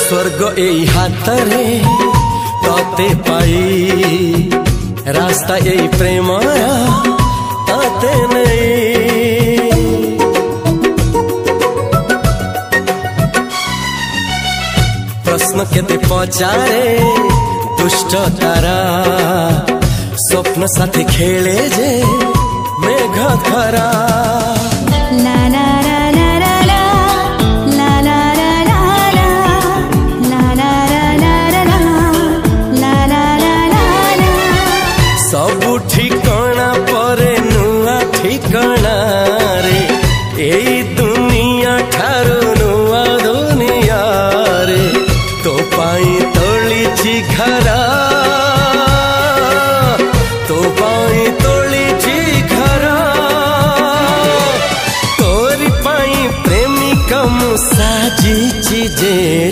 स्वर्ग एई हातरे तते पाई रास्ता एई प्रेम तते नहीं। प्रश्न केते पचारे दुष्ट तारा स्वप्न साथी खेले जे मेघ खरा। सबु ठिकाना परे नुआ ठिकाना रे एई दुनिया ठारू नुआ दुनिया रे। तो पाई तोलिछि घरा तो पाई तोलिछि घरा तोरी पाई प्रेमिका मु साजिछि जे।